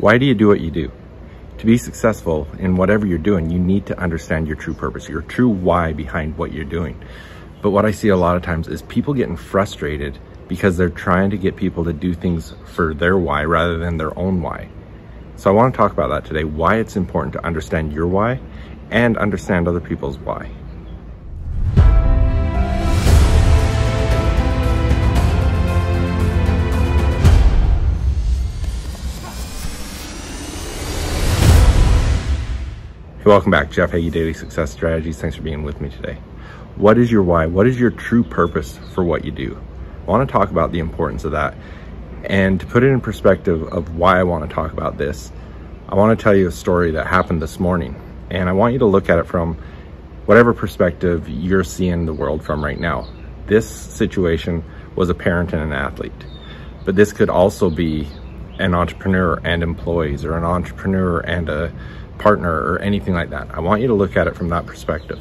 Why do you do what you do? To be successful in whatever you're doing, you need to understand your true purpose, your true why behind what you're doing. But what I see a lot of times is people getting frustrated because they're trying to get people to do things for their why rather than their own why. So I want to talk about that today, why it's important to understand your why and understand other people's why. Hey, welcome back. Jeff Heggie, Daily Success Strategies. Thanks for being with me today. What is your why? What is your true purpose for what you do? I want to talk about the importance of that. And to put it in perspective of why I want to talk about this, I want to tell you a story that happened this morning. And I want you to look at it from whatever perspective you're seeing the world from right now. This situation was a parent and an athlete, but this could also be an entrepreneur and employees, or an entrepreneur and a partner, or anything like that. I want you to look at it from that perspective.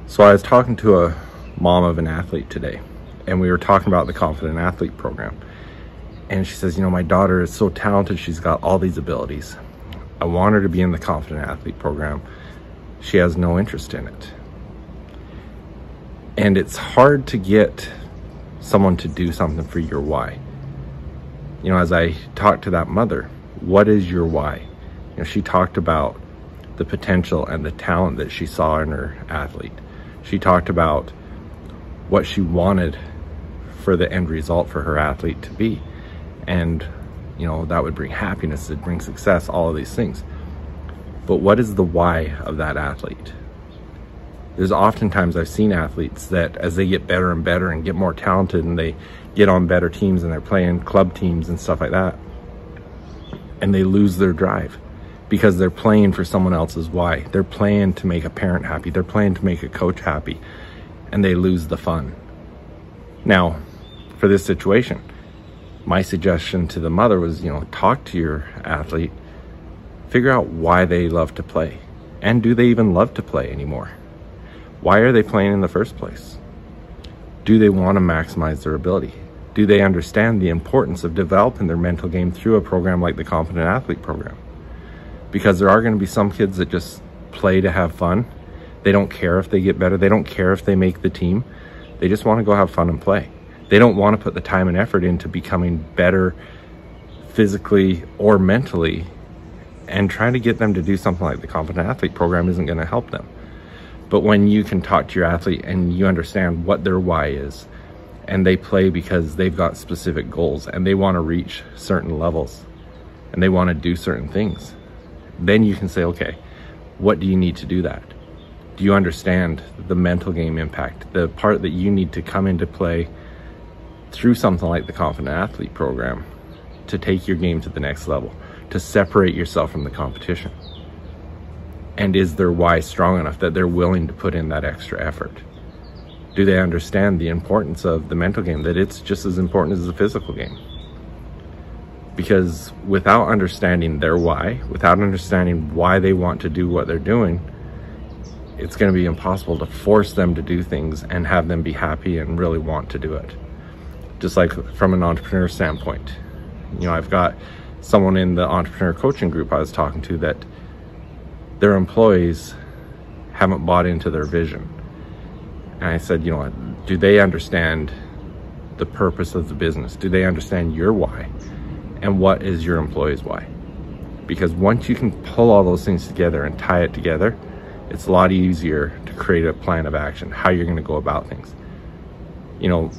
So I was talking to a mom of an athlete today, and we were talking about the Confident Athlete program. And she says, you know, my daughter is so talented. She's got all these abilities. I want her to be in the Confident Athlete program. She has no interest in it. And it's hard to get someone to do something for your why. You know, as I talked to that mother, what is your why? You know, she talked about the potential and the talent that she saw in her athlete. She talked about what she wanted for the end result for her athlete to be. And, you know, that would bring happiness, it'd bring success, all of these things. But what is the why of that athlete? There's oftentimes I've seen athletes that as they get better and better and get more talented and they get on better teams and they're playing club teams and stuff like that, and they lose their drive. Because they're playing for someone else's why. They're playing to make a parent happy. They're playing to make a coach happy, and they lose the fun. Now, for this situation, my suggestion to the mother was, you know, talk to your athlete, figure out why they love to play, and do they even love to play anymore? Why are they playing in the first place? Do they want to maximize their ability? Do they understand the importance of developing their mental game through a program like the Confident Athlete program? Because there are going to be some kids that just play to have fun. They don't care if they get better. They don't care if they make the team. They just want to go have fun and play. They don't want to put the time and effort into becoming better physically or mentally, and trying to get them to do something like the Confident Athlete program isn't going to help them. But when you can talk to your athlete and you understand what their why is, and they play because they've got specific goals and they want to reach certain levels and they want to do certain things, then you can say, okay, what do you need to do that? Do you understand the mental game impact, the part that you need to come into play through something like the Confident Athlete program to take your game to the next level, to separate yourself from the competition? And is their why strong enough that they're willing to put in that extra effort? Do they understand the importance of the mental game, that it's just as important as the physical game? Because without understanding their why, without understanding why they want to do what they're doing, it's going to be impossible to force them to do things and have them be happy and really want to do it. Just like from an entrepreneur standpoint. You know, I've got someone in the entrepreneur coaching group I was talking to that their employees haven't bought into their vision. And I said, you know, do they understand the purpose of the business? Do they understand your why? And what is your employee's why? Because once you can pull all those things together and tie it together, it's a lot easier to create a plan of action, how you're going to go about things. You know,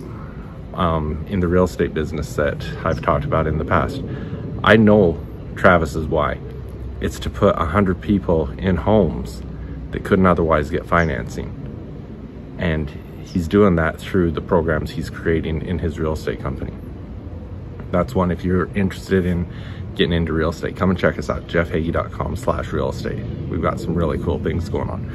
in the real estate business that I've talked about in the past, I know Travis's why. It's to put 100 people in homes that couldn't otherwise get financing. And he's doing that through the programs he's creating in his real estate company. That's one, if you're interested in getting into real estate, come and check us out, jeffhaggie.com/real estate. We've got some really cool things going on.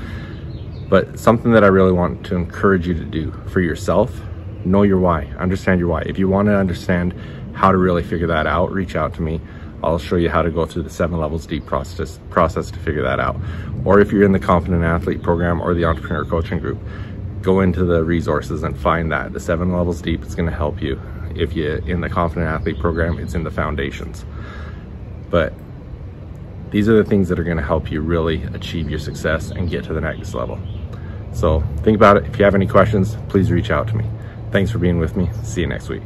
But something that I really want to encourage you to do for yourself, know your why, understand your why. If you want to understand how to really figure that out, reach out to me. I'll show you how to go through the 7 levels deep process to figure that out. Or if you're in the Confident Athlete program or the Entrepreneur Coaching Group, go into the resources and find that. The 7 levels deep is going to help you. If you're in the Confident Athlete program, it's in the foundations. But These are the things that are going to help you really achieve your success and get to the next level. So think about it. If you have any questions, please reach out to me. Thanks for being with me. See you next week.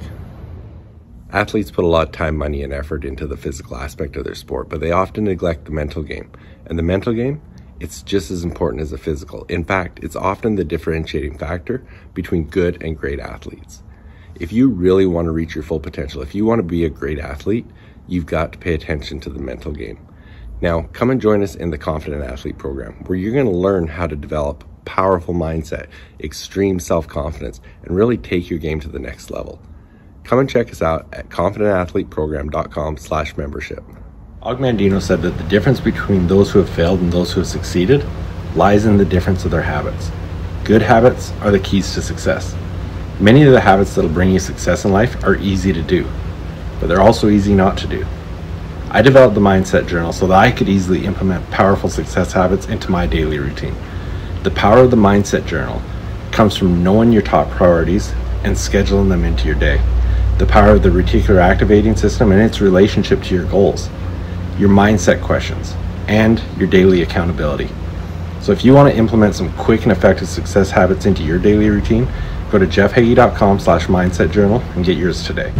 Athletes put a lot of time, money, and effort into the physical aspect of their sport, but they often neglect the mental game. And the mental game, it's just as important as the physical. In fact, it's often the differentiating factor between good and great athletes. If you really want to reach your full potential, if you want to be a great athlete, you've got to pay attention to the mental game. Now, come and join us in the Confident Athlete program, where you're going to learn how to develop powerful mindset, extreme self-confidence, and really take your game to the next level. Come and check us out at confidentathleteprogram.com/membership. Og Mandino said that the difference between those who have failed and those who have succeeded lies in the difference of their habits. Good habits are the keys to success. Many of the habits that will bring you success in life are easy to do, but they're also easy not to do. I developed the Mindset Journal so that I could easily implement powerful success habits into my daily routine. The power of the Mindset Journal comes from knowing your top priorities and scheduling them into your day. The power of the reticular activating system and its relationship to your goals, your mindset questions, and your daily accountability. So if you want to implement some quick and effective success habits into your daily routine, go to jeffheggie.com/mindset journal and get yours today.